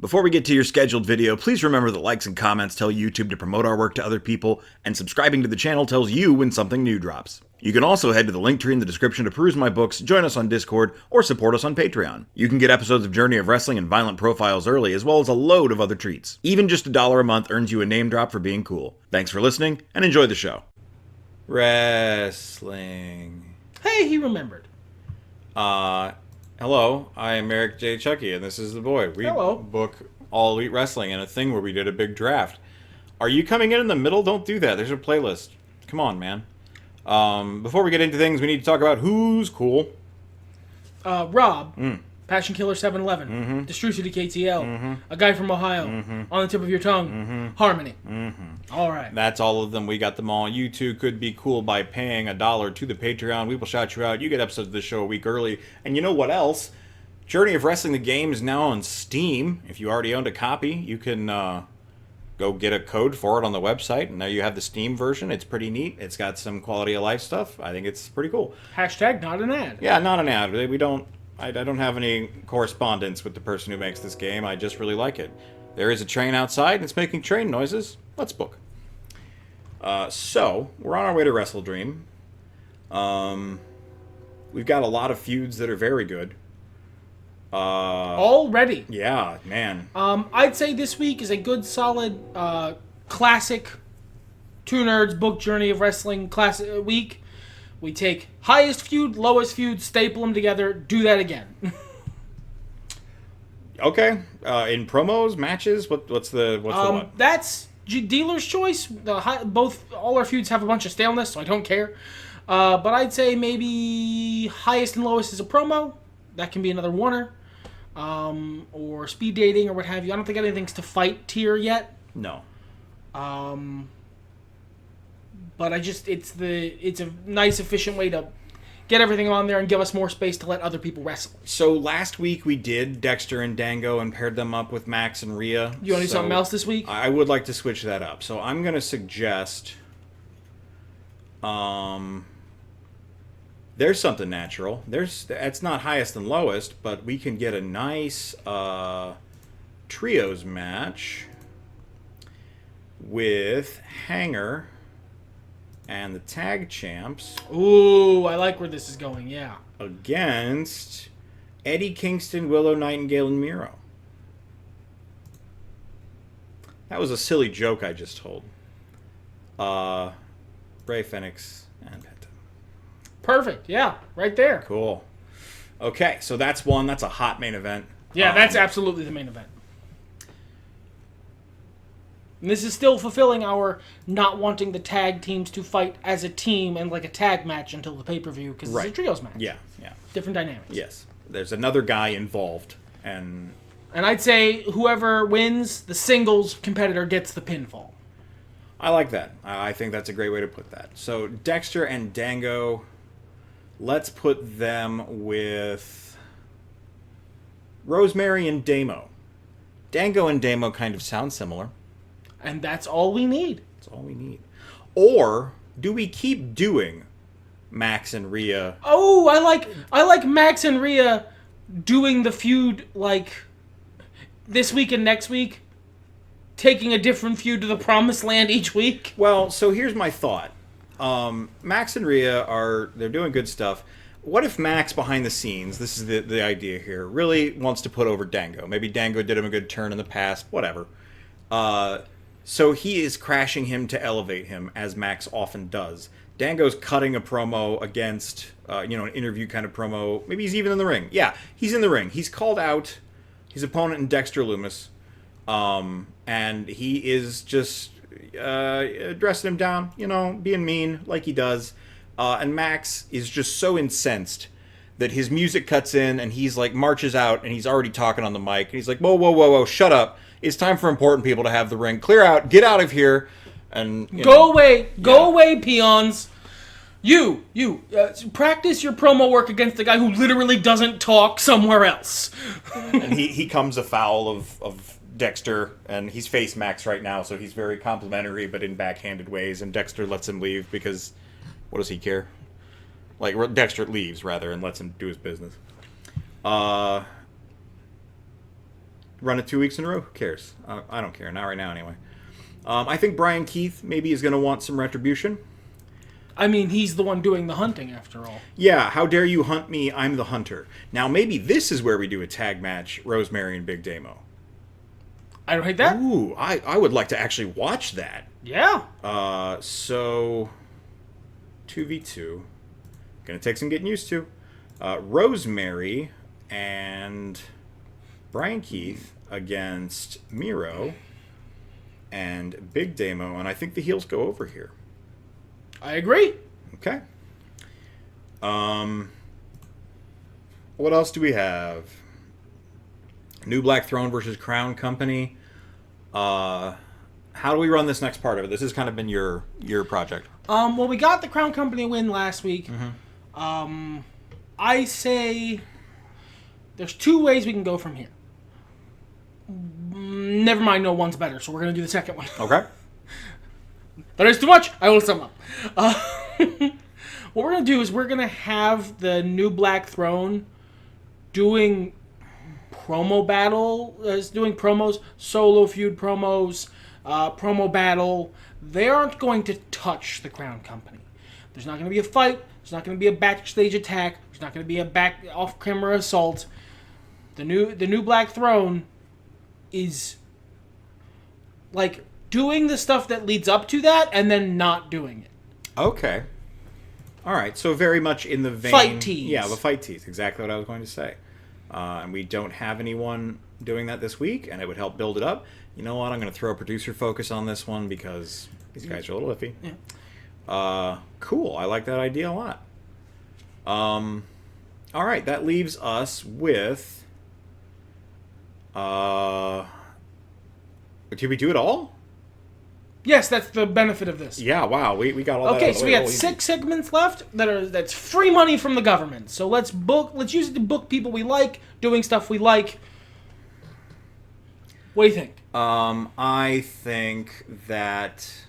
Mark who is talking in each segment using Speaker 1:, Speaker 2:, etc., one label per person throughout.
Speaker 1: Before we get to your scheduled video, please remember that likes and comments tell YouTube to promote our work to other people, and subscribing to the channel tells you when something new drops. You can also head to the link tree in the description to peruse my books, join us on Discord, or support us on Patreon. You can get episodes of Journey of Wrestling and Violent Profiles early, as well as a load of other treats. Even just $1 a month earns you a name drop for being cool. Thanks for listening, and enjoy the show. Wrestling.
Speaker 2: Hey, he remembered.
Speaker 1: Hello, I am Eric J. Chuckie, and this is The Boy. We book All Elite Wrestling and a thing where we did a big draft. Are you coming in the middle? Don't do that. There's a playlist. Come on, man. Before we get into things, we need to talk about who's cool.
Speaker 2: Rob. Passion Killer 711. Distributed to KTL. A guy from Ohio. On the tip of your tongue. Harmony. All right.
Speaker 1: That's all of them. We got them all. You too could be cool by paying $1 to the Patreon. We will shout you out. You get episodes of the show a week early. And you know what else? Journey of Wrestling the game is now on Steam. If you already owned a copy, you can go get a code for it on the website. And now you have the Steam version. It's pretty neat. It's got some quality of life stuff. I think it's pretty cool.
Speaker 2: Hashtag not an ad.
Speaker 1: Yeah, not an ad. I don't have any correspondence with the person who makes this game. I just really like it. There is a train outside, and it's making train noises. Let's book. So, we're on our way to WrestleDream. We've got a lot of feuds that are very good.
Speaker 2: Already.
Speaker 1: Yeah, man.
Speaker 2: I'd say this week is a good, solid, classic Two Nerds book Journey of Wrestling classic week. We take highest feud, lowest feud, staple them together, do that again.
Speaker 1: Okay. In promos, matches, what's the what?
Speaker 2: That's dealer's choice. All our feuds have a bunch of staleness, so I don't care. But I'd say maybe highest and lowest is a promo. That can be another oneer. Or speed dating or what have you. I don't think anything's to fight tier yet.
Speaker 1: No.
Speaker 2: But it's a nice, efficient way to get everything on there and give us more space to let other people wrestle.
Speaker 1: So last week we did Dexter and Dango and paired them up with Max and Rhea.
Speaker 2: You want to do something else this week?
Speaker 1: I would like to switch that up. So I'm going to suggest... there's something natural. It's not highest and lowest, but we can get a nice trios match with Hanger and the tag champs.
Speaker 2: Ooh, I like where this is going, yeah.
Speaker 1: Against Eddie Kingston, Willow Nightingale, and Miro. That was a silly joke I just told. Ray Phoenix and Penta.
Speaker 2: Perfect, yeah, right there.
Speaker 1: Cool. Okay, so that's one. That's a hot main event.
Speaker 2: Yeah, that's absolutely the main event. And this is still fulfilling our not wanting the tag teams to fight as a team and like a tag match until the pay-per-view, because it's a trios match.
Speaker 1: Yeah.
Speaker 2: Different dynamics.
Speaker 1: Yes. There's another guy involved. And
Speaker 2: I'd say whoever wins, the singles competitor gets the pinfall.
Speaker 1: I like that. I think that's a great way to put that. So Dexter and Dango, let's put them with Rosemary and Damo. Dango and Damo kind of sound similar.
Speaker 2: And that's all we need.
Speaker 1: That's all we need. Or do we keep doing Max and Rhea?
Speaker 2: Oh, I like Max and Rhea doing the feud like this week and next week, taking a different feud to the promised land each week.
Speaker 1: Well, so here's my thought. Max and Rhea they're doing good stuff. What if Max behind the scenes, this is the idea here, really wants to put over Dango? Maybe Dango did him a good turn in the past, whatever. So he is crashing him to elevate him, as Max often does. Dango's cutting a promo against, an interview kind of promo. Maybe he's even in the ring. Yeah, he's in the ring. He's called out his opponent in Dexter Lumis, and he is just dressing him down, being mean like he does. And Max is just so incensed that his music cuts in and he's like marches out and he's already talking on the mic. And he's like, whoa, shut up. It's time for important people to have the ring. Clear out. Get out of here. And
Speaker 2: Go away, peons. You practice your promo work against the guy who literally doesn't talk somewhere else.
Speaker 1: And he comes afoul of Dexter, and he's face Max right now, so he's very complimentary, but in backhanded ways, and Dexter lets him leave because what does he care? Like, Dexter leaves, rather, and lets him do his business. Run it 2 weeks in a row. Who cares? I don't care. Not right now, anyway. I think Bryan Keith maybe is going to want some retribution.
Speaker 2: I mean, he's the one doing the hunting, after all.
Speaker 1: Yeah, how dare you hunt me? I'm the hunter. Now, maybe this is where we do a tag match, Rosemary and Big Damo.
Speaker 2: I don't hate that.
Speaker 1: Ooh, I would like to actually watch that.
Speaker 2: Yeah.
Speaker 1: So, 2v2. Gonna take some getting used to. Rosemary and Bryan Keith against Miro and Big Damo, and I think the heels go over here.
Speaker 2: I agree.
Speaker 1: Okay. What else do we have? New Black Throne versus Crown Company. How do we run this next part of it? This has kind of been your project.
Speaker 2: Well, we got the Crown Company win last week.
Speaker 1: Mm-hmm.
Speaker 2: I say there's 2 ways we can go from here. Never mind, no one's better, so we're going to do the second one.
Speaker 1: Okay.
Speaker 2: That is too much. I will sum up. What we're going to do is we're going to have the New Black Throne doing promo battle, doing promos, solo feud promos, promo battle. They aren't going to touch the Crown Company. There's not going to be a fight. There's not going to be a backstage attack. There's not going to be a back off-camera assault. The new Black Throne is like doing the stuff that leads up to that and then not doing it.
Speaker 1: Okay. All right. So very much in the vein.
Speaker 2: Fight tease.
Speaker 1: Yeah, the fight tease. Exactly what I was going to say. And we don't have anyone doing that this week, and it would help build it up. You know what? I'm going to throw a producer focus on this one because these guys are a little iffy.
Speaker 2: Yeah.
Speaker 1: Cool. I like that idea a lot. All right. That leaves us with... did we do it all?
Speaker 2: Yes, that's the benefit of this.
Speaker 1: Yeah, wow. We got all that.
Speaker 2: Okay, so we got 6 segments left that's free money from the government. So let's use it to book people we like, doing stuff we like. What do you think?
Speaker 1: I think that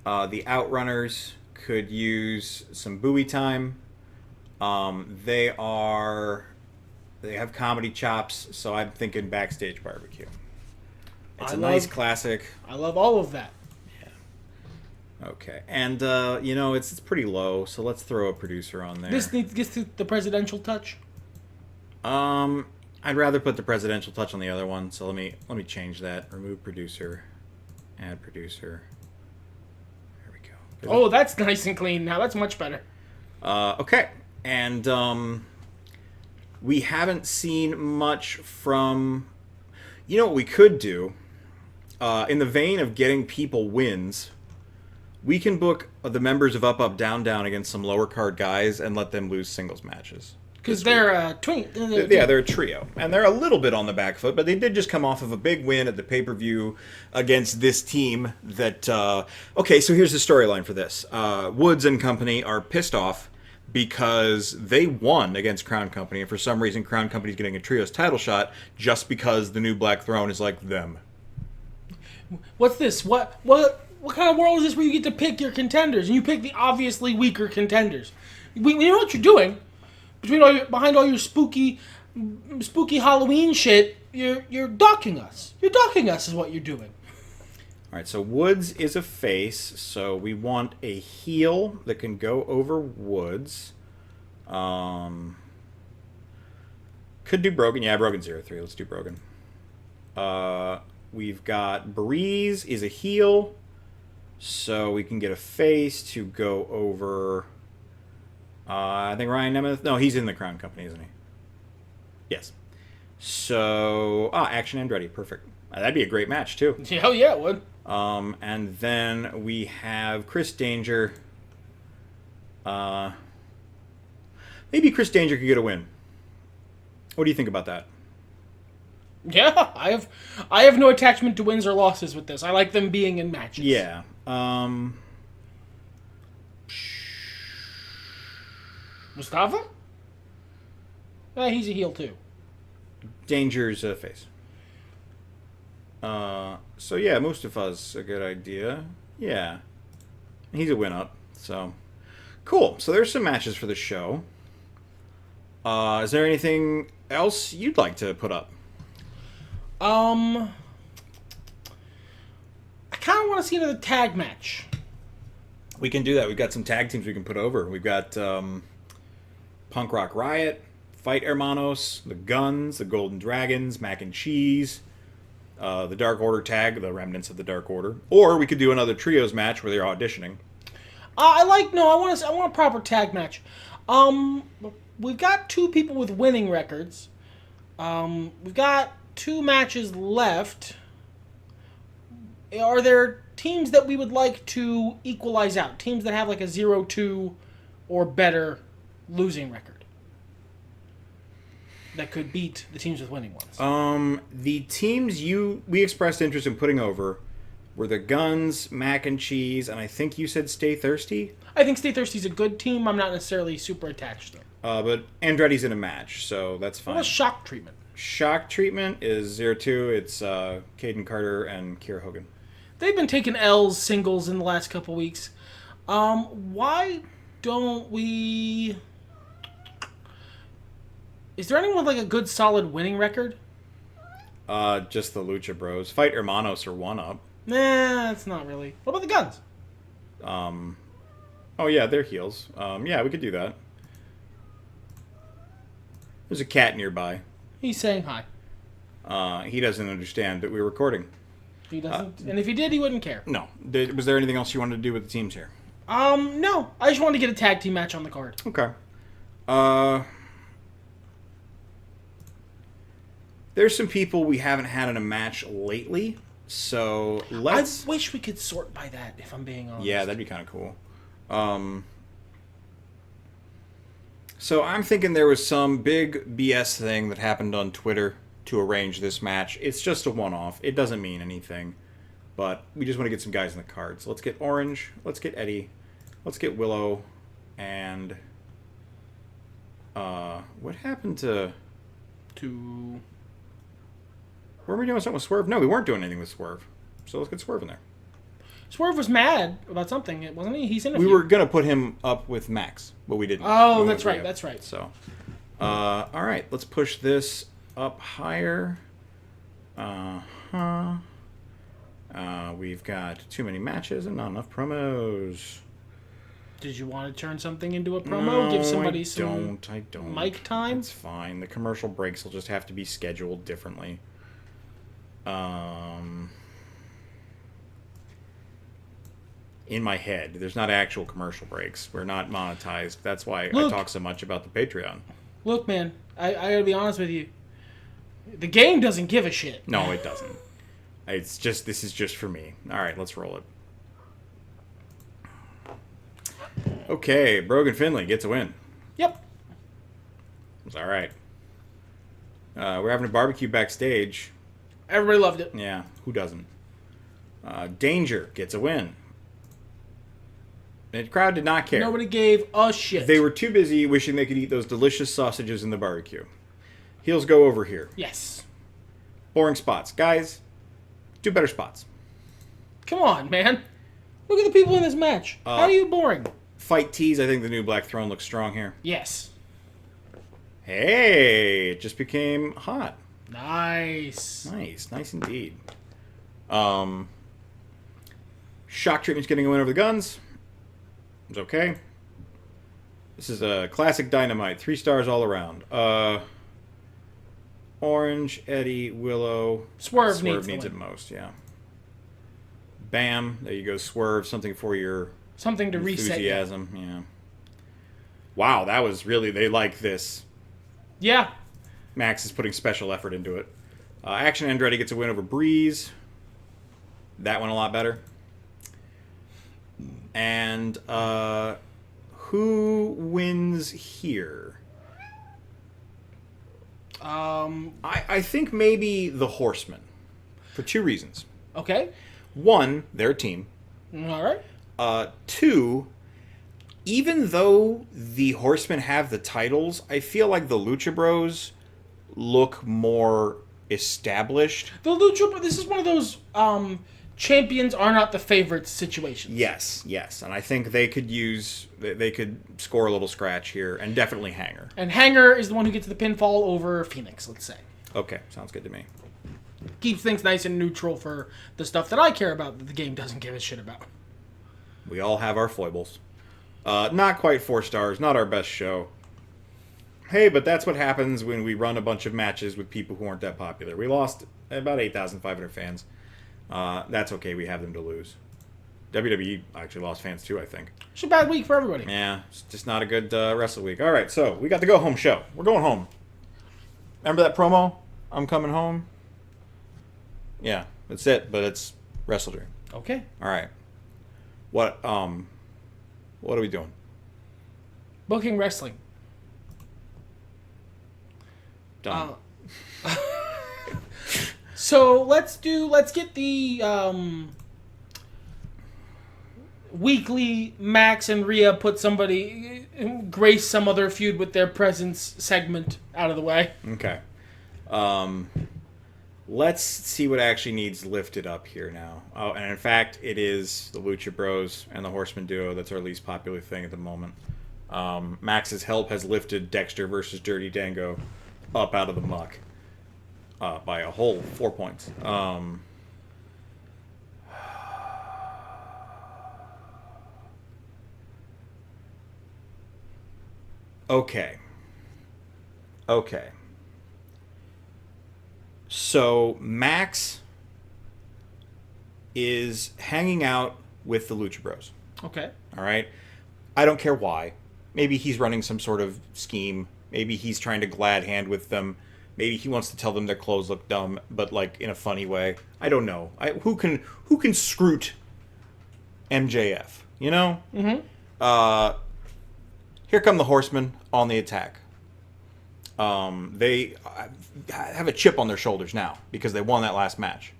Speaker 1: the Outrunners could use some buoy time. They have comedy chops, so I'm thinking Backstage Barbecue. It's a nice classic.
Speaker 2: I love all of that.
Speaker 1: Yeah. Okay. And, it's pretty low, so let's throw a producer on there.
Speaker 2: This gets the presidential touch?
Speaker 1: I'd rather put the presidential touch on the other one, so let me change that. Remove producer. Add producer. There we go.
Speaker 2: Oh, that's nice and clean now. That's much better.
Speaker 1: Okay. And, we haven't seen much from... You know what we could do? In the vein of getting people wins, we can book the members of Up, Up, Down, Down against some lower card guys and let them lose singles matches.
Speaker 2: Because they're a twin.
Speaker 1: Yeah, they're a trio. And they're a little bit on the back foot, but they did just come off of a big win at the pay-per-view against this team that... Okay, so here's the storyline for this. Woods and company are pissed off because they won against Crown Company, and for some reason Crown Company's getting a trios title shot just because the New Black Throne is like them.
Speaker 2: What's this? What kind of world is this where you get to pick your contenders and you pick the obviously weaker contenders? We know what you're doing. Behind all your spooky Halloween shit, you're docking us. You're docking us is what you're doing.
Speaker 1: All right, so Woods is a face, so we want a heel that can go over Woods. Could do Brogan. Yeah, Brogan's 0-3. Let's do Brogan. We've got Breeze is a heel, so we can get a face to go over... I think Ryan Nemeth... No, he's in the Crown Company, isn't he? Yes. So... Action Andretti. Perfect. That'd be a great match, too.
Speaker 2: Hell yeah, it would.
Speaker 1: And then we have Chris Danger. Maybe Chris Danger could get a win. What do you think about that?
Speaker 2: Yeah, I have no attachment to wins or losses with this. I like them being in matches.
Speaker 1: Yeah.
Speaker 2: Mustafa? Yeah, he's a heel too.
Speaker 1: Danger's a face. So yeah, Mustafa's a good idea. Yeah. He's a win-up, so... Cool. So there's some matches for the show. Is there anything else you'd like to put up?
Speaker 2: I kind of want to see another tag match.
Speaker 1: We can do that. We've got some tag teams we can put over. We've got Punk Rock Riot, Fight Hermanos, the Guns, the Golden Dragons, Mac and Cheese, the Dark Order tag, the remnants of the Dark Order. Or we could do another trios match where they're auditioning.
Speaker 2: I want a proper tag match. We've got 2 people with winning records. We've got 2 matches left. Are there teams that we would like to equalize out? Teams that have like a 0-2 or better losing record that could beat the teams with winning ones?
Speaker 1: The teams we expressed interest in putting over were the Guns, Mac and Cheese, and I think you said Stay Thirsty?
Speaker 2: I think Stay Thirsty's a good team. I'm not necessarily super attached to them.
Speaker 1: But Andretti's in a match, so that's fine.
Speaker 2: What about Shock Treatment?
Speaker 1: Shock Treatment is 0-2. It's Caden Carter and Kiera Hogan.
Speaker 2: They've been taking L's singles in the last couple weeks. Why don't we... Is there anyone with like a good solid winning record?
Speaker 1: Just the Lucha Bros. Fight Hermanos are 1-up.
Speaker 2: Nah, that's not really. What about the Guns?
Speaker 1: Oh yeah, they're heels. Yeah, we could do that. There's a cat nearby.
Speaker 2: He's saying hi.
Speaker 1: He doesn't understand that we're recording.
Speaker 2: He doesn't, and if he did, he wouldn't care.
Speaker 1: No. Was there anything else you wanted to do with the teams here?
Speaker 2: No. I just wanted to get a tag team match on the card.
Speaker 1: Okay. There's some people we haven't had in a match lately, so let's...
Speaker 2: I wish we could sort by that, if I'm being honest.
Speaker 1: Yeah, that'd be kind of cool. So I'm thinking there was some big BS thing that happened on Twitter to arrange this match. It's just a one-off. It doesn't mean anything. But we just want to get some guys in the card. So let's get Orange. Let's get Eddie. Let's get Willow. And... what happened to... Were we doing something with Swerve? No, we weren't doing anything with Swerve. So let's get Swerve in there.
Speaker 2: Swerve was mad about something, wasn't he? He's in a
Speaker 1: We
Speaker 2: feud.
Speaker 1: were going to put him up with Max, but we didn't.
Speaker 2: Oh, that's right. That's right.
Speaker 1: So, all right. Let's push this up higher. We've got too many matches and not enough promos.
Speaker 2: Did you want to turn something into a promo? Give somebody some
Speaker 1: I don't.
Speaker 2: mic time?
Speaker 1: It's fine. The commercial breaks will just have to be scheduled differently. In my head, there's not actual commercial breaks. We're not monetized. That's why I talk so much about the Patreon.
Speaker 2: Look, man, I gotta be honest with you. The game doesn't give a shit.
Speaker 1: No, it doesn't. It's just, this is just for me. All right, let's roll it. Okay, Brogan Finley gets a win.
Speaker 2: Yep.
Speaker 1: It's all right. We're having a barbecue backstage.
Speaker 2: Everybody loved it.
Speaker 1: Yeah, who doesn't? Danger gets a win. The crowd did not care.
Speaker 2: Nobody gave a shit.
Speaker 1: They were too busy wishing they could eat those delicious sausages in the barbecue. Heels go over here.
Speaker 2: Yes.
Speaker 1: Boring spots. Guys, do better spots.
Speaker 2: Come on, man. Look at the people in this match. How are you boring?
Speaker 1: Fight tease. I think the new Black Throne looks strong here.
Speaker 2: Yes.
Speaker 1: Hey, it just became hot.
Speaker 2: Nice.
Speaker 1: Nice indeed. Shock Treatment's getting a win over the Guns. It's okay. This is a classic Dynamite. 3 stars all around. Orange, Eddie, Willow.
Speaker 2: Swerve needs
Speaker 1: it most, yeah. Bam. There you go, Swerve. Something for your
Speaker 2: something to
Speaker 1: enthusiasm. Reset. Yeah. Wow, that was really... They like this.
Speaker 2: Yeah.
Speaker 1: Max is putting special effort into it. Action Andretti gets a win over Breeze. That went a lot better. And who wins here? I think maybe the Horsemen. For 2 reasons.
Speaker 2: Okay.
Speaker 1: 1, they're a team.
Speaker 2: All right.
Speaker 1: 2, even though the Horsemen have the titles, I feel like the Lucha Bros look more established.
Speaker 2: The Lucha, this is one of those champions are not the favorites situations.
Speaker 1: Yes. And I think they could score a little scratch here, and definitely Hanger.
Speaker 2: And Hanger is the one who gets the pinfall over Phoenix, let's say.
Speaker 1: Okay, sounds good to me.
Speaker 2: keeps things nice and neutral for the stuff that I care about that the game doesn't give a shit about.
Speaker 1: We all have our foibles. Not quite 4 stars, not our best show. Hey, but that's what happens when we run a bunch of matches with people who aren't that popular. We lost about 8,500 fans. That's okay, we have them to lose. WWE actually lost fans too, I think.
Speaker 2: It's a bad week for everybody.
Speaker 1: Yeah, it's just not a good wrestle week. All right, so we got the go-home show. We're going home. Remember that promo? I'm coming home? Yeah, that's it, but it's WrestleDream.
Speaker 2: Okay.
Speaker 1: All right. What are we doing?
Speaker 2: Booking wrestling.
Speaker 1: Done.
Speaker 2: So let's get the weekly Max and Rhea grace some other feud with their presence segment out of the way.
Speaker 1: Okay. Let's see what actually needs lifted up here now. Oh, and in fact, it is the Lucha Bros and the Horseman duo that's our least popular thing at the moment. Max's help has lifted Dexter versus Dirty Dango up out of the muck by a whole 4 points. Okay. So Max is hanging out with the Lucha Bros.
Speaker 2: Okay.
Speaker 1: All right. I don't care why. Maybe he's running some sort of scheme. Maybe he's trying to glad hand with them. Maybe he wants to tell them their clothes look dumb, but like in a funny way. I don't know. Who can scroot MJF? You know.
Speaker 2: Mm-hmm.
Speaker 1: Here come the Horsemen on the attack. They have a chip on their shoulders now because they won that last match,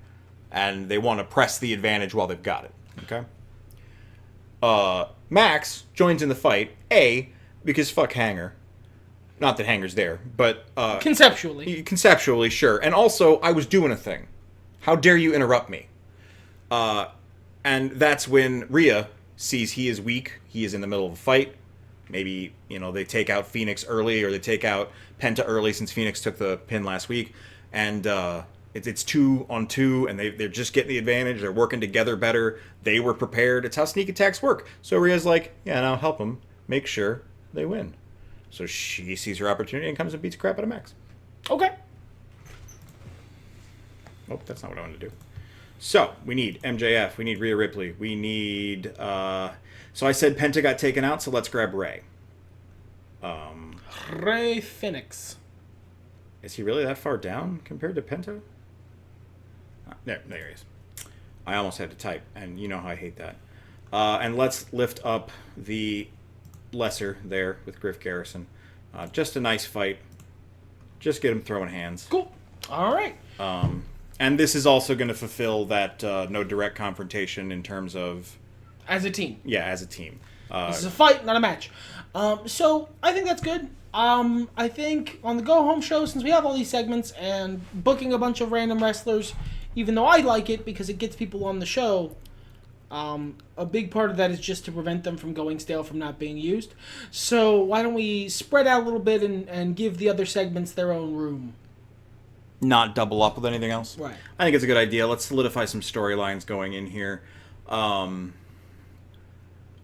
Speaker 1: and they want to press the advantage while they've got it. Okay. Max joins in the fight. Because fuck Hanger. Not that Hanger's there, but conceptually, sure. And also, I was doing a thing. How dare you interrupt me? And that's when Rhea sees he is weak. He is in the middle of a fight. Maybe, they take out Phoenix early, or they take out Penta early since Phoenix took the pin last week. And it's 2-on-2, and they're just getting the advantage. They're working together better. They were prepared. It's how sneak attacks work. So Rhea's like, yeah, now help them make sure they win. So she sees her opportunity and comes and beats crap out of Max.
Speaker 2: Okay.
Speaker 1: Oh, that's not what I wanted to do. So, we need MJF. We need Rhea Ripley. We need... So I said Penta got taken out, so let's grab Ray.
Speaker 2: Ray Phoenix.
Speaker 1: Is he really that far down compared to Penta? There he is. I almost had to type, and you know how I hate that. And let's lift up the lesser there with Griff Garrison. Just a nice fight. Just get him throwing hands.
Speaker 2: Cool. All right.
Speaker 1: And this is also going to fulfill that no direct confrontation in terms of...
Speaker 2: As a team.
Speaker 1: Yeah, as a team.
Speaker 2: This is a fight, not a match. So I think that's good. I think on the Go Home show, since we have all these segments and booking a bunch of random wrestlers, even though I like it because it gets people on the show, a big part of that is just to prevent them from going stale from not being used. So why don't we spread out a little bit and give the other segments their own room?
Speaker 1: Not double up with anything else?
Speaker 2: Right.
Speaker 1: I think it's a good idea. Let's solidify some storylines going in here.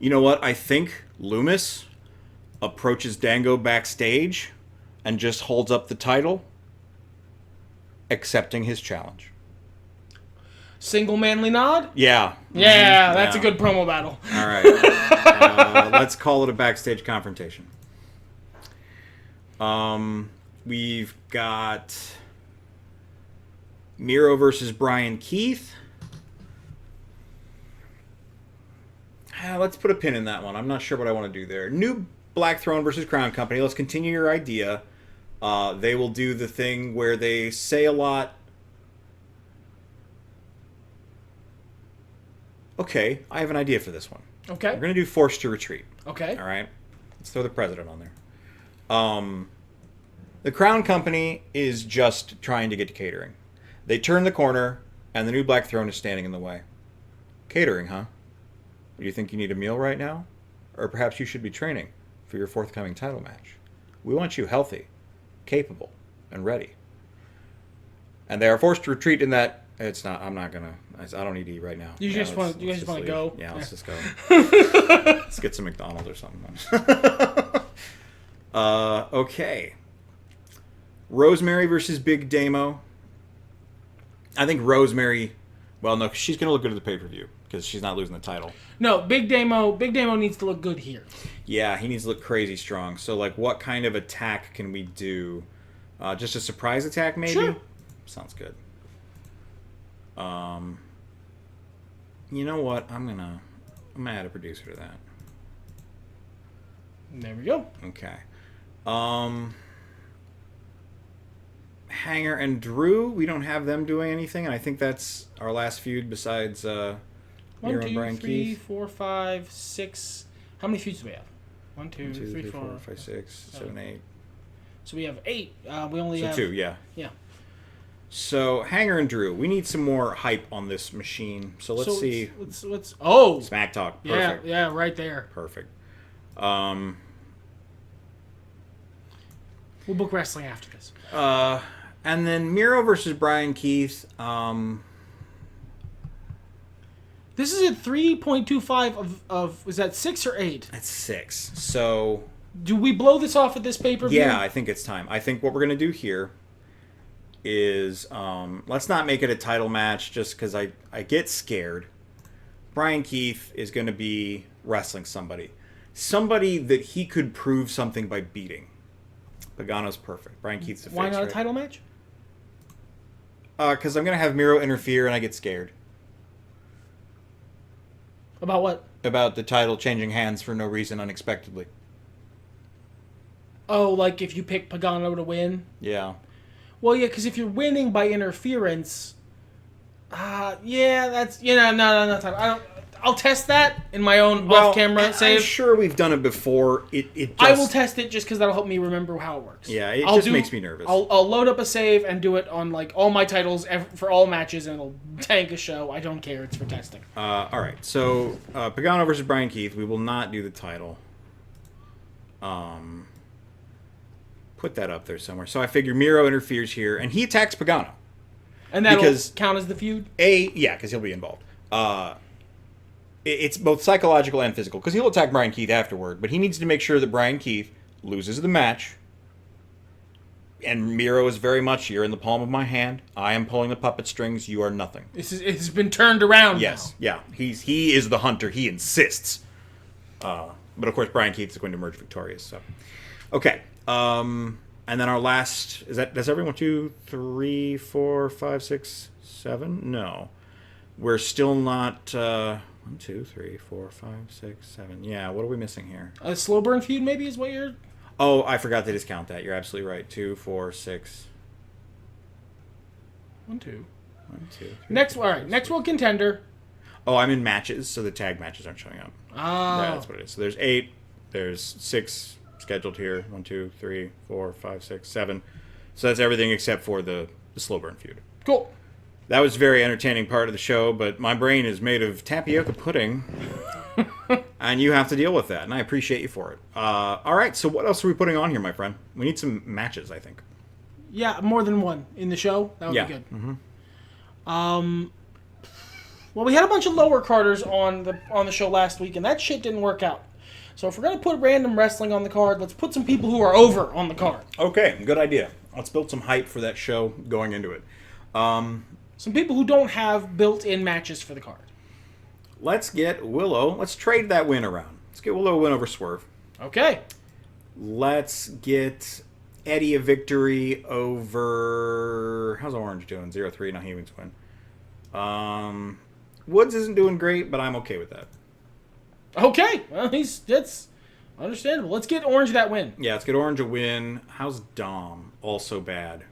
Speaker 1: You know what? I think Lumis approaches Dango backstage and just holds up the title, accepting his challenge.
Speaker 2: Single manly nod?
Speaker 1: Yeah.
Speaker 2: Yeah, that's a good promo battle.
Speaker 1: All right. Let's call it a backstage confrontation. We've got Miro versus Bryan Keith. Let's put a pin in that one. I'm not sure what I want to do there. New Black Throne versus Crown Company. Let's continue your idea. They will do the thing where they say a lot. Okay, I have an idea for this one.
Speaker 2: Okay.
Speaker 1: We're going to do Forced to Retreat.
Speaker 2: Okay.
Speaker 1: All right? Let's throw the president on there. The Crown Company is just trying to get to catering. They turn the corner, and the New Black Throne is standing in the way. Catering, huh? Do you think you need a meal right now? Or perhaps you should be training for your forthcoming title match. We want you healthy, capable, and ready. And they are forced to retreat in that. It's not. I'm not gonna. I don't need to eat right now.
Speaker 2: You guys want to go?
Speaker 1: Yeah, let's just go. Let's get some McDonald's or something. Okay. Rosemary versus Big Damo. I think Rosemary. Well, no, she's gonna look good at the pay-per-view because she's not losing the title.
Speaker 2: No, Big Damo needs to look good here.
Speaker 1: Yeah, he needs to look crazy strong. So, like, what kind of attack can we do? Just a surprise attack, maybe?
Speaker 2: Sure.
Speaker 1: Sounds good. You know what? I'm gonna add a producer to that.
Speaker 2: There we go.
Speaker 1: Okay. Hanger and Drew, we don't have them doing anything, and I think that's our last feud besides Miro and Bryan
Speaker 2: 3,
Speaker 1: Keith.
Speaker 2: 4, 5, 6. How many feuds do we have? 1, 2, 3, 4,
Speaker 1: 5, 6, 7, 8.
Speaker 2: So we have 8. We only have
Speaker 1: 2, yeah.
Speaker 2: Yeah.
Speaker 1: So Hanger and Drew, we need some more hype on this machine. So let's see.
Speaker 2: Let's
Speaker 1: Smack Talk. Perfect.
Speaker 2: Yeah, right there.
Speaker 1: Perfect.
Speaker 2: We'll book wrestling after this.
Speaker 1: And then Miro versus Bryan Keith.
Speaker 2: This is at 3.25 of was that 6 or 8?
Speaker 1: That's 6. So
Speaker 2: do we blow this off at this pay-per-view?
Speaker 1: yeah, I think it's time. I think what we're gonna do here is let's not make it a title match just because I get scared. Bryan Keith is gonna be wrestling somebody that he could prove something by beating. Pagano's perfect. Bryan Keith's a face.
Speaker 2: Why not
Speaker 1: right?
Speaker 2: a title match?
Speaker 1: Because I'm going to have Miro interfere and I get scared.
Speaker 2: About what?
Speaker 1: About the title changing hands for no reason unexpectedly.
Speaker 2: Oh, like if you pick Pagano to win?
Speaker 1: Yeah.
Speaker 2: Well, yeah, because if you're winning by interference... yeah, that's... No, time. I'll test that in my own off-camera save.
Speaker 1: I'm sure we've done it before.
Speaker 2: I will test it just because that'll help me remember how it works.
Speaker 1: Yeah, it just makes me nervous.
Speaker 2: I'll load up a save and do it on like all my titles for all matches, and it'll tank a show. I don't care. It's for testing.
Speaker 1: All right. So Pagano versus Bryan Keith. We will not do the title. Put that up there somewhere. So I figure Miro interferes here, and he attacks Pagano.
Speaker 2: And that'll count as the feud?
Speaker 1: Yeah, because he'll be involved. It's both psychological and physical, because he'll attack Bryan Keith afterward, but he needs to make sure that Bryan Keith loses the match. And Miro is very much, you're in the palm of my hand. I am pulling the puppet strings. You are nothing.
Speaker 2: It's been turned around
Speaker 1: Yes,
Speaker 2: now.
Speaker 1: yeah. He is the hunter. He insists. But of course, Bryan Keith is going to emerge victorious. So, okay. And then our last, that's everyone? 2, 3, 4, 5, 6, 7? No. We're still not... 1, 2, 3, 4, 5, 6, 7. Yeah, what are we missing here?
Speaker 2: A slow burn feud, maybe, is what you're...
Speaker 1: Oh, I forgot to discount that. You're absolutely right. 2, 4, 6.
Speaker 2: 1, 2.
Speaker 1: 1, 2, 3.
Speaker 2: Next World Contender.
Speaker 1: Oh, I'm in matches, so the tag matches aren't showing up.
Speaker 2: Oh.
Speaker 1: Yeah, that's what it is. So there's 8. There's 6 scheduled here. 1, 2, 3, 4, 5, 6, 7. So that's everything except for the slow burn feud.
Speaker 2: Cool.
Speaker 1: That was a very entertaining part of the show, but my brain is made of tapioca pudding, and you have to deal with that, and I appreciate you for it. All right, so what else are we putting on here, my friend? We need some matches, I think.
Speaker 2: Yeah, more than one in the show. That would be good.
Speaker 1: Mm-hmm.
Speaker 2: Well, we had a bunch of lower carders on the show last week, and that shit didn't work out. So if we're going to put random wrestling on the card, let's put some people who are over on the card.
Speaker 1: Okay, good idea. Let's build some hype for that show going into it.
Speaker 2: Some people who don't have built-in matches for the card.
Speaker 1: Let's get Willow. Let's trade that win around. Let's get Willow a win over Swerve.
Speaker 2: Okay.
Speaker 1: Let's get Eddie a victory over... How's Orange doing? 0-3. Now he wins win. Woods isn't doing great, but I'm okay with that.
Speaker 2: Okay. Well, that's understandable. Let's get Orange that win.
Speaker 1: Yeah, let's get Orange a win. How's Dom? Also bad.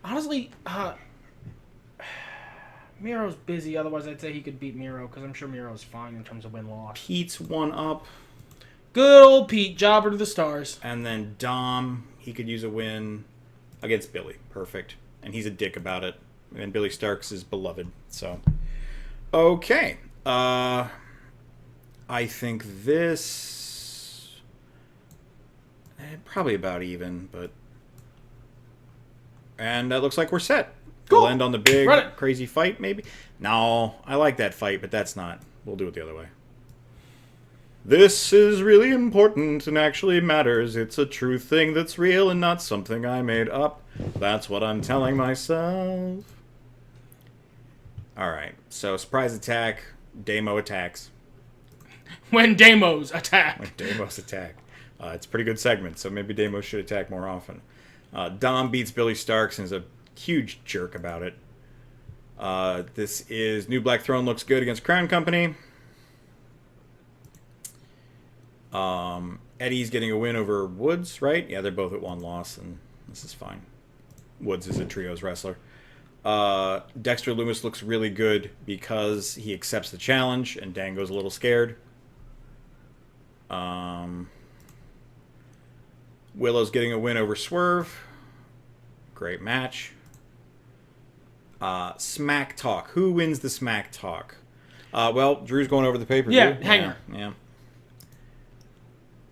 Speaker 2: Honestly, Miro's busy. Otherwise, I'd say he could beat Miro, because I'm sure Miro's fine in terms of win-loss.
Speaker 1: Pete's 1 up.
Speaker 2: Good old Pete, jobber to the stars.
Speaker 1: And then Dom, he could use a win against Billy. Perfect. And he's a dick about it. And Billy Starks is beloved. So, okay. I think this... probably about even, but... And it looks like we're set.
Speaker 2: Cool.
Speaker 1: We'll end on the big,
Speaker 2: Run it.
Speaker 1: crazy fight, maybe? No, I like that fight, but that's not. We'll do it the other way. This is really important and actually matters. It's a true thing that's real and not something I made up. That's what I'm telling myself. Alright, so surprise attack. Damo attacks.
Speaker 2: When Damos attack.
Speaker 1: When Damos attack. It's a pretty good segment, so maybe Damos should attack more often. Dom beats Billy Starks and is a huge jerk about it. This is New Black Throne looks good against Crown Company. Eddie's getting a win over Woods, right? Yeah, they're both at 1 loss, and this is fine. Woods is a trios wrestler. Dexter Lumis looks really good because he accepts the challenge, and Dango's a little scared. Willow's getting a win over Swerve. Great match. Smack Talk. Who wins the Smack Talk? Well, Drew's going over the pay-per-view.
Speaker 2: Yeah, Hanger.
Speaker 1: Yeah.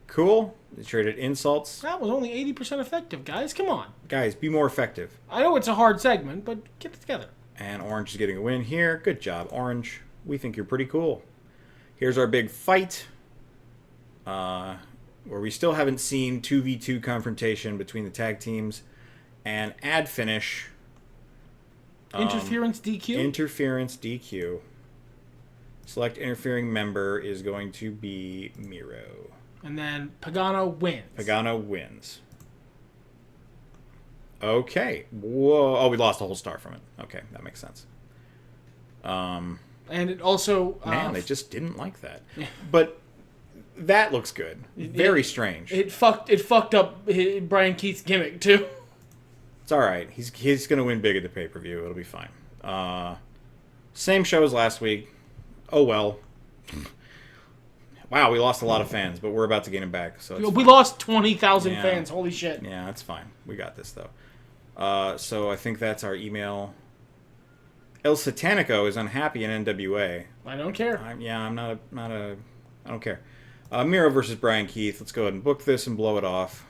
Speaker 1: Cool. They traded insults.
Speaker 2: That was only 80% effective, guys. Come on.
Speaker 1: Guys, be more effective.
Speaker 2: I know it's a hard segment, but get it together.
Speaker 1: And Orange is getting a win here. Good job, Orange. We think you're pretty cool. Here's our big fight. Where we still haven't seen 2v2 confrontation between the tag teams. And ad finish.
Speaker 2: Interference DQ?
Speaker 1: Interference DQ. Select interfering member is going to be Miro.
Speaker 2: And then Pagano wins.
Speaker 1: Pagano wins. Okay. Whoa. Oh, we lost a whole star from it. Okay, that makes sense.
Speaker 2: And it also...
Speaker 1: Man, they just didn't like that. But that looks good. Very strange.
Speaker 2: It fucked up Bryan Keith's gimmick, too.
Speaker 1: It's all right. He's going to win big at the pay-per-view. It'll be fine. Same show as last week. Oh, well. Wow, we lost a lot of fans, but we're about to gain them back. So
Speaker 2: we lost 20,000 fans. Holy shit.
Speaker 1: Yeah, that's fine. We got this, though. So I think that's our email. El Satanico is unhappy in NWA.
Speaker 2: I don't care.
Speaker 1: I don't care. Miro versus Bryan Keith. Let's go ahead and book this and blow it off.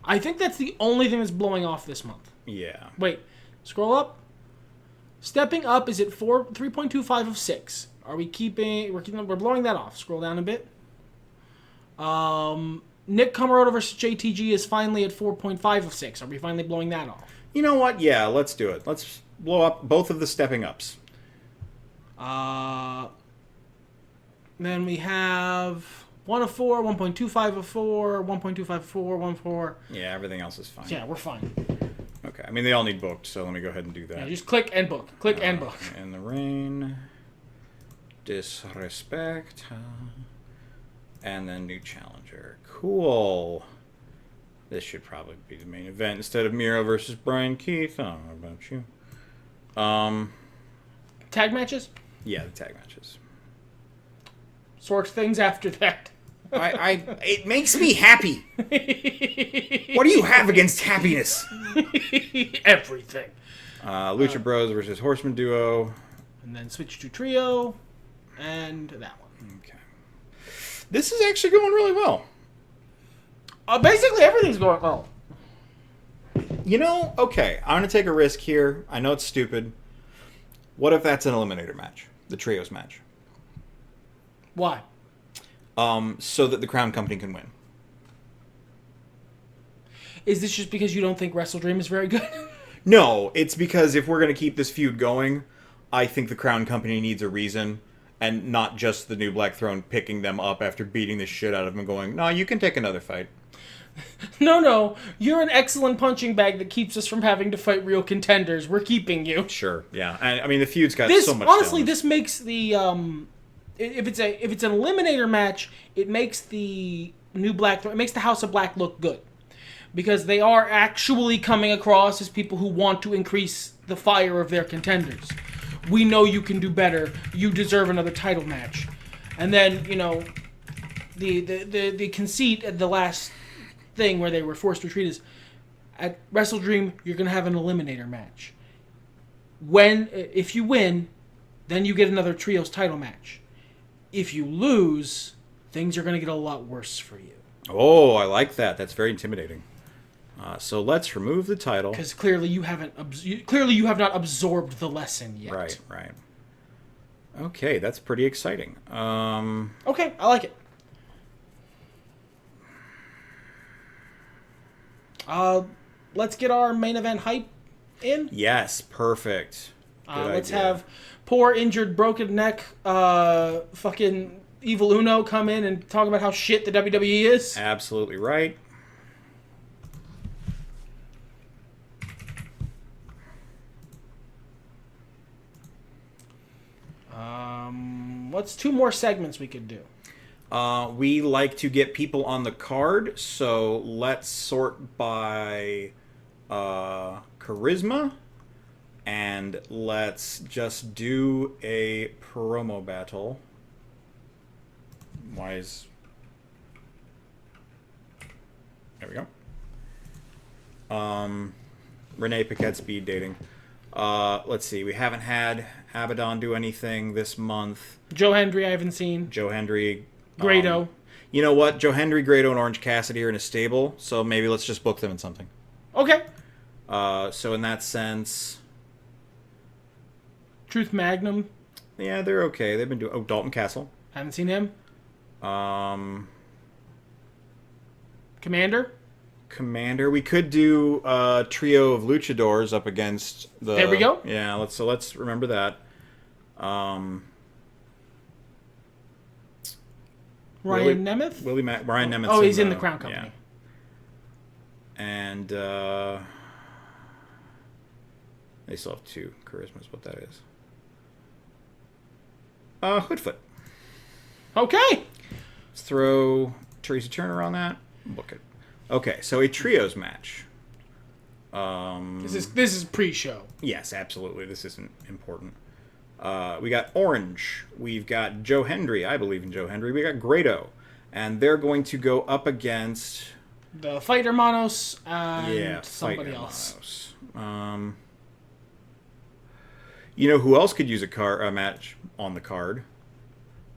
Speaker 2: I think that's the only thing that's blowing off this month.
Speaker 1: Yeah.
Speaker 2: Wait, scroll up. Stepping up is at 3.25 of 6. Are we keeping? We're blowing that off. Scroll down a bit. Nick Comoroto versus JTG is finally at 4.5 of 6. Are we finally blowing that off?
Speaker 1: You know what? Yeah, let's do it. Let's blow up both of the stepping ups.
Speaker 2: Then we have 1 of 4, 1.25 of 4, 1.25 of 4, 1 of 4.
Speaker 1: Yeah, everything else is fine.
Speaker 2: Yeah, we're fine.
Speaker 1: Okay. I mean, they all need booked, so let me go ahead and do that.
Speaker 2: Yeah, just click and book. Click and book.
Speaker 1: In the rain. Disrespect. And then new challenger. Cool. This should probably be the main event instead of Miro versus Bryan Keith. I don't know about you.
Speaker 2: Tag matches?
Speaker 1: Yeah, the tag matches.
Speaker 2: Sort things after that.
Speaker 1: It makes me happy. What do you have against happiness?
Speaker 2: Everything.
Speaker 1: Lucha Bros versus Horseman Duo.
Speaker 2: And then switch to trio. And that one.
Speaker 1: Okay. This is actually going really well.
Speaker 2: Basically, everything's going well.
Speaker 1: You know, okay, I'm going to take a risk here. I know it's stupid. What if that's an eliminator match? The trios match.
Speaker 2: Why?
Speaker 1: So that the Crown Company can win.
Speaker 2: Is this just because you don't think WrestleDream is very good?
Speaker 1: No, it's because if we're going to keep this feud going, I think the Crown Company needs a reason, and not just the New Black Throne picking them up after beating the shit out of them and going, no, you can take another fight.
Speaker 2: No, you're an excellent punching bag that keeps us from having to fight real contenders. We're keeping you.
Speaker 1: Sure, yeah. I mean, the feud's got so much
Speaker 2: honestly,
Speaker 1: talent.
Speaker 2: this makes the if it's an eliminator match, it makes the New Black Throne, it makes the House of Black look good. Because they are actually coming across as people who want to increase the fire of their contenders. We know you can do better. You deserve another title match. And then, you know, the conceit at the last thing where they were forced to retreat is, at WrestleDream, you're going to have an eliminator match. If you win, then you get another trios title match. If you lose, things are going to get a lot worse for you.
Speaker 1: Oh, I like that. That's very intimidating. So let's remove the title.
Speaker 2: Because clearly you haven't. Clearly you have not absorbed the lesson yet.
Speaker 1: Right. Okay, that's pretty exciting.
Speaker 2: Okay, I like it. Let's get our main event hype in.
Speaker 1: Yes, perfect.
Speaker 2: Let's have poor injured broken neck fucking Evil Uno come in and talk about how shit the WWE is.
Speaker 1: Absolutely right.
Speaker 2: What's 2 more segments we could do?
Speaker 1: We like to get people on the card, so let's sort by charisma, and let's just do a promo battle. There we go. Renee Paquette speed dating. Let's see. We haven't had Abaddon do anything this month.
Speaker 2: Joe Hendry, I haven't seen.
Speaker 1: Joe Hendry.
Speaker 2: Grado.
Speaker 1: You know what? Joe Hendry, Grado, and Orange Cassidy are in a stable, so maybe let's just book them in something.
Speaker 2: Okay.
Speaker 1: So in that sense...
Speaker 2: Truth Magnum.
Speaker 1: Yeah, they're okay. They've been doing... Oh, Dalton Castle.
Speaker 2: Haven't seen him. Commander.
Speaker 1: We could do a trio of luchadors up against the...
Speaker 2: There we go.
Speaker 1: Yeah, let's remember that.
Speaker 2: Ryan Nemeth?
Speaker 1: Ryan Nemeth.
Speaker 2: Oh, he's in the Crown Company.
Speaker 1: Yeah. And they still have 2 charismas, what that is. Hoodfoot.
Speaker 2: Okay.
Speaker 1: Let's throw Teresa Turner on that. Book it. Okay, so a trios match.
Speaker 2: This is pre-show.
Speaker 1: Yes, absolutely. This isn't important. We got Orange. We've got Joe Hendry. I believe in Joe Hendry. We got Grado. And they're going to go up against...
Speaker 2: the Fight Hermanos and somebody else.
Speaker 1: You know who else could use a match on the card?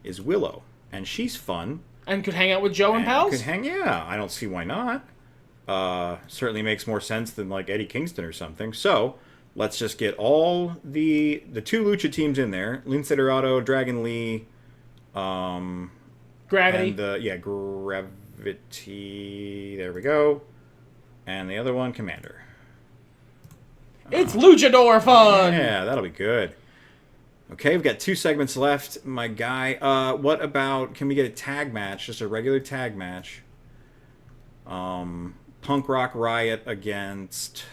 Speaker 1: Is Willow. And she's fun.
Speaker 2: And could hang out with Joe and pals?
Speaker 1: Yeah, I don't see why not. Certainly makes more sense than like Eddie Kingston or something. So... let's just get all the 2 lucha teams in there. Lince Dorado, Dragon Lee,
Speaker 2: Gravity.
Speaker 1: And Gravity. There we go. And the other one, Commander.
Speaker 2: It's luchador fun.
Speaker 1: Yeah, that'll be good. Okay, we've got 2 segments left, my guy. What about? Can we get a tag match? Just a regular tag match. Punk Rock Riot against.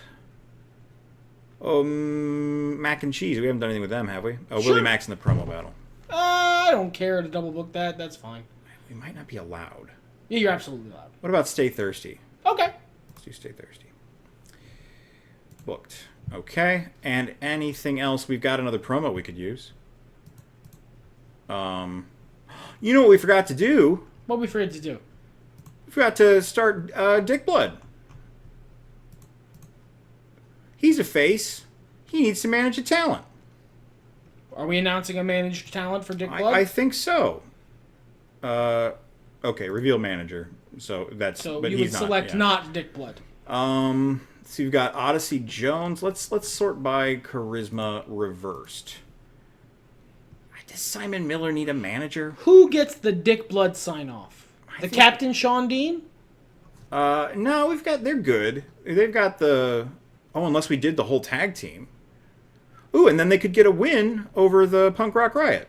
Speaker 1: Mac and Cheese. We haven't done anything with them, have we? Oh,
Speaker 2: sure.
Speaker 1: Willie Mack's in the promo battle.
Speaker 2: I don't care to double book that. That's fine.
Speaker 1: We might not be allowed.
Speaker 2: Yeah, you're absolutely allowed.
Speaker 1: What about Stay Thirsty?
Speaker 2: Okay.
Speaker 1: Let's do Stay Thirsty. Booked. Okay. And anything else? We've got another promo we could use. You know what we forgot to do?
Speaker 2: What we forgot to do?
Speaker 1: We forgot to start Dick Blood. He's a face. He needs to manage a talent.
Speaker 2: Are we announcing a managed talent for Dick Blood?
Speaker 1: I think so. Okay, reveal manager. So that's.
Speaker 2: So
Speaker 1: but
Speaker 2: you
Speaker 1: he's
Speaker 2: would select not Dick Blood.
Speaker 1: So you've got Odyssey Jones. Let's sort by charisma reversed. Does Simon Miller need a manager?
Speaker 2: Who gets the Dick Blood sign off? The Captain Sean Dean?
Speaker 1: No, we've got. They're good. They've got the. Oh, unless we did the whole tag team. Ooh, and then they could get a win over the Punk Rock Riot.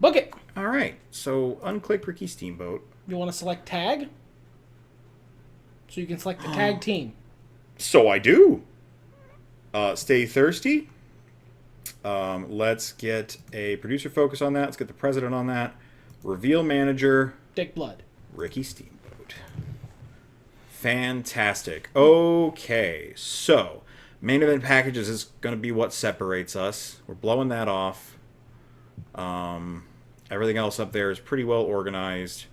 Speaker 2: Book it.
Speaker 1: All right. So unclick Ricky Steamboat.
Speaker 2: You want to select tag? So you can select the tag team.
Speaker 1: So I do. Stay thirsty. Let's get a producer focus on that. Let's get the president on that. Reveal manager.
Speaker 2: Dick Blood.
Speaker 1: Ricky Steamboat. Fantastic. Okay, so main event packages is going to be what separates us. We're blowing that off. Everything else up there is pretty well organized.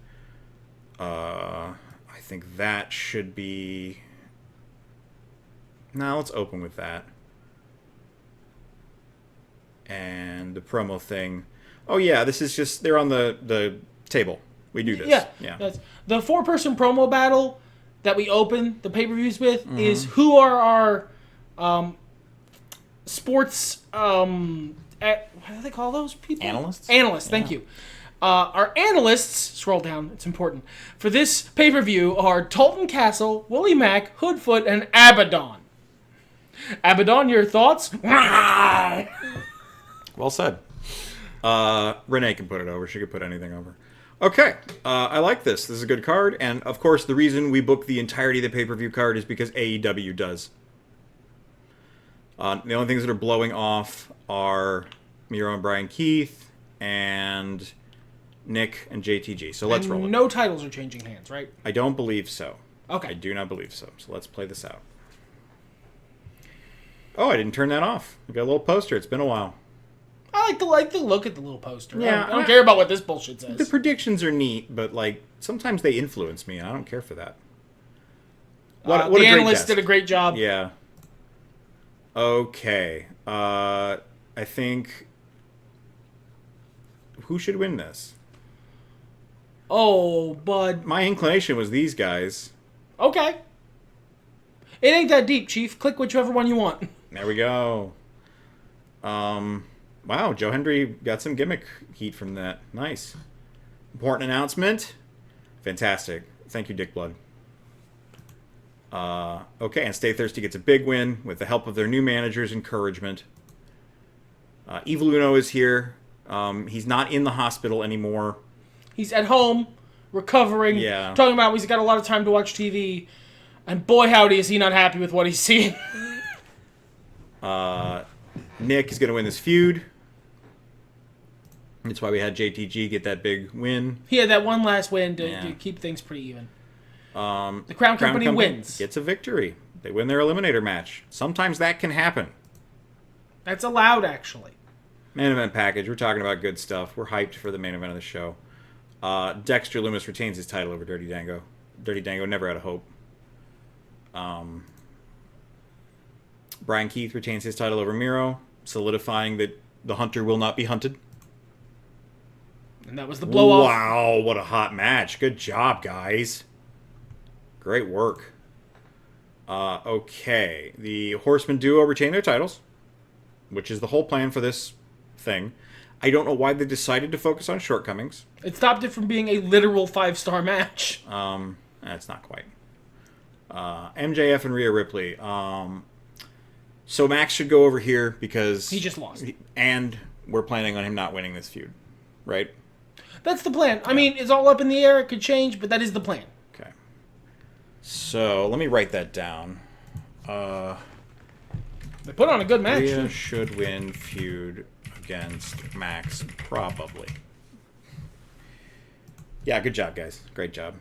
Speaker 1: I think that should be... Now let's open with that. And the promo thing. Oh yeah, this is just... They're on the table. We do this.
Speaker 2: Yeah. That's, the 4-person promo battle that we open the pay-per-views with is who are our sports what do they call those people?
Speaker 1: Analysts.
Speaker 2: Analysts. Thank you. Our analysts, scroll down, it's important, for this pay-per-view are Dalton Castle, Willie Mack, Hoodfoot, and Abaddon. Abaddon, your thoughts?
Speaker 1: Well said. Renee can put it over. She could put anything over. Okay. I like this. This is a good card. And, of course, the reason we book the entirety of the pay-per-view card is because AEW does. The only things that are blowing off are Miro and Bryan Keith and Nick and JTG. So let's roll it.
Speaker 2: No titles are changing hands, right?
Speaker 1: I don't believe so.
Speaker 2: Okay.
Speaker 1: I do not believe so. So let's play this out. Oh, I didn't turn that off. We got a little poster. It's been a while.
Speaker 2: I like the look at the little poster.
Speaker 1: Yeah,
Speaker 2: I don't care about what this bullshit says.
Speaker 1: The predictions are neat, but like sometimes they influence me, and I don't care for that. What
Speaker 2: the
Speaker 1: a great
Speaker 2: analysts
Speaker 1: desk.
Speaker 2: did a great job.
Speaker 1: Yeah. Okay. I think who should win this?
Speaker 2: Oh, bud.
Speaker 1: My inclination was these guys.
Speaker 2: Okay. It ain't that deep, Chief. Click whichever one you want.
Speaker 1: There we go. Wow, Joe Hendry got some gimmick heat from that. Nice. Important announcement. Fantastic. Thank you, Dick Blood. Okay, and Stay Thirsty gets a big win with the help of their new manager's encouragement. Evil Uno is here. He's not in the hospital anymore.
Speaker 2: He's at home, recovering, talking about he's got a lot of time to watch TV, and boy howdy is he not happy with what he's seeing.
Speaker 1: Nick is going to win this feud. That's why we had JTG get that big win.
Speaker 2: He had that one last win to keep things pretty even. The Crown Company wins.
Speaker 1: Gets a victory. They win their Eliminator match. Sometimes that can happen.
Speaker 2: That's allowed, actually.
Speaker 1: Main event package. We're talking about good stuff. We're hyped for the main event of the show. Dexter Lumis retains his title over Dirty Dango. Dirty Dango never had a hope. Bryan Keith retains his title over Miro, solidifying that the hunter will not be hunted.
Speaker 2: And that was the blow-off.
Speaker 1: Wow, what a hot match. Good job, guys. Great work. Okay. The Horseman duo retain their titles, which is the whole plan for this thing. I don't know why they decided to focus on shortcomings.
Speaker 2: It stopped it from being a literal 5-star match.
Speaker 1: That's not quite. MJF and Rhea Ripley. So Max should go over here because...
Speaker 2: He just lost.
Speaker 1: And we're planning on him not winning this feud, right?
Speaker 2: That's the plan. I mean, it's all up in the air. It could change, but that is the plan.
Speaker 1: Okay. So, let me write that down.
Speaker 2: They put on a good match.
Speaker 1: Rhea should win feud against Max, probably. Yeah, good job, guys. Great job.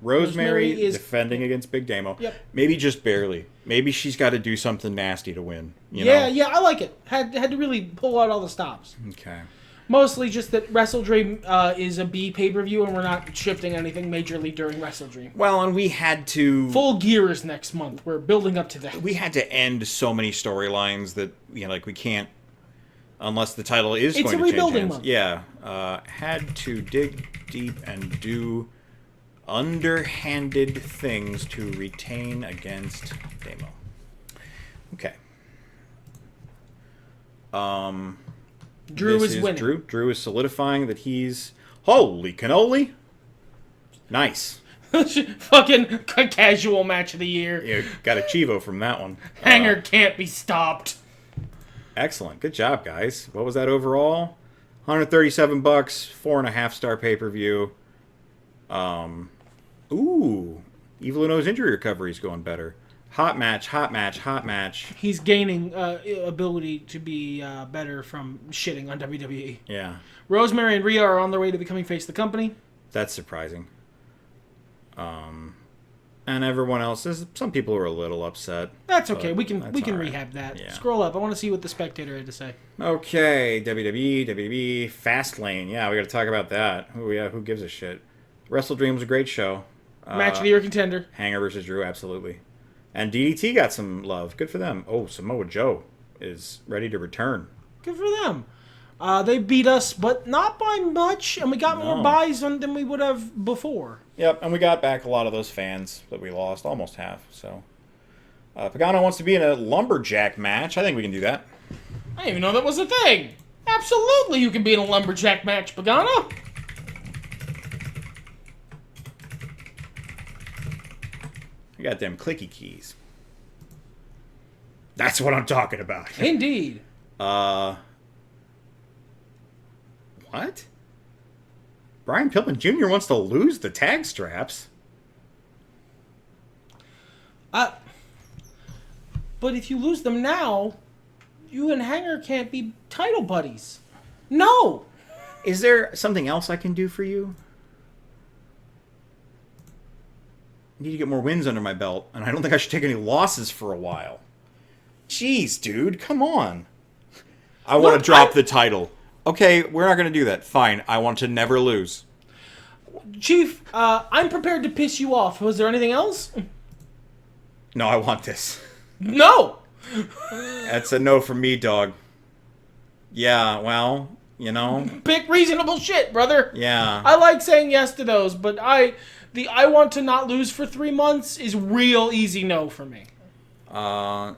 Speaker 1: Rosemary is defending against Big Damo.
Speaker 2: Yep.
Speaker 1: Maybe just barely. Maybe she's got to do something nasty to win. You
Speaker 2: know?
Speaker 1: Yeah,
Speaker 2: I like it. Had to really pull out all the stops.
Speaker 1: Okay.
Speaker 2: Mostly just that WrestleDream is a B pay-per-view and we're not shifting anything majorly during WrestleDream.
Speaker 1: Well, and we had to...
Speaker 2: Full Gear is next month. We're building up to that.
Speaker 1: We had to end so many storylines that, like, we can't... Unless the title is going to change hands. It's a rebuilding month. Yeah. Had to dig deep and do underhanded things to retain against Damo. Okay.
Speaker 2: Drew is winning.
Speaker 1: Drew is solidifying that he's... Holy cannoli! Nice.
Speaker 2: Fucking casual match of the year.
Speaker 1: Yeah, got a Chivo from that one.
Speaker 2: Hanger can't be stopped.
Speaker 1: Excellent. Good job, guys. What was that overall? $137, 4.5-star pay-per-view. Ooh. Evil Uno's injury recovery is going better. Hot match, hot match, hot match.
Speaker 2: He's gaining ability to be better from shitting on WWE.
Speaker 1: Yeah.
Speaker 2: Rosemary and Rhea are on their way to becoming face of the company.
Speaker 1: That's surprising. And everyone else, some people are a little upset.
Speaker 2: That's okay. We can rehab that. Yeah. Scroll up. I want to see what the Spectator had to say.
Speaker 1: Okay, WWE, Fastlane. Yeah, we got to talk about that. Who gives a shit? WrestleDream was a great show.
Speaker 2: Match of the year contender.
Speaker 1: Hanger versus Drew, absolutely. And DDT got some love. Good for them. Oh, Samoa Joe is ready to return.
Speaker 2: Good for them. They beat us, but not by much, and we got more buys than we would have before.
Speaker 1: Yep, and we got back a lot of those fans that we lost, almost half. So, Pagano wants to be in a lumberjack match. I think we can do that.
Speaker 2: I didn't even know that was a thing. Absolutely, you can be in a lumberjack match, Pagano.
Speaker 1: I got them clicky keys. That's what I'm talking about.
Speaker 2: Indeed.
Speaker 1: What? Brian Pillman Jr. wants to lose the tag straps.
Speaker 2: But if you lose them now, you and Hanger can't be title buddies. No!
Speaker 1: Is there something else I can do for you? I need to get more wins under my belt, and I don't think I should take any losses for a while. Jeez, dude, come on. I want to drop the title. Okay, we're not going to do that. Fine, I want to never lose.
Speaker 2: Chief, I'm prepared to piss you off. Was there anything else?
Speaker 1: No, I want this.
Speaker 2: No!
Speaker 1: That's a no from me, dog. Yeah, well, you know.
Speaker 2: Pick reasonable shit, brother.
Speaker 1: Yeah.
Speaker 2: I like saying yes to those, but I want to not lose for 3 months is real easy no for me.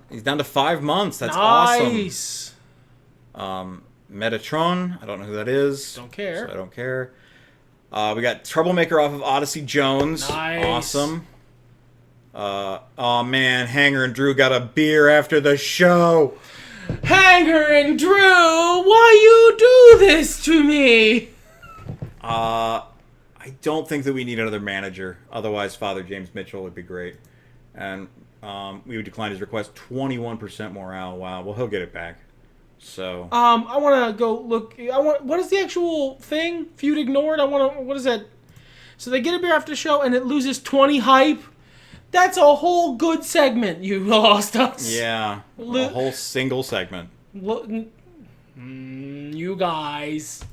Speaker 1: He's down to 5 months. That's
Speaker 2: nice.
Speaker 1: Awesome. Metatron, I don't know who that is.
Speaker 2: Don't care.
Speaker 1: So I don't care. We got Troublemaker off of Odyssey Jones.
Speaker 2: Nice.
Speaker 1: Awesome. Oh man, Hanger and Drew got a beer after the show.
Speaker 2: Hanger and Drew, why you do this to me?
Speaker 1: I don't think that we need another manager. Otherwise, Father James Mitchell would be great. And we would decline his request. 21% morale. Wow. Well, he'll get it back. So.
Speaker 2: I want to go look. What is the actual thing? Feud ignored. What is that? So they get a beer after the show and it loses 20 hype. That's a whole good segment you lost us.
Speaker 1: Yeah. A whole single segment.
Speaker 2: You guys.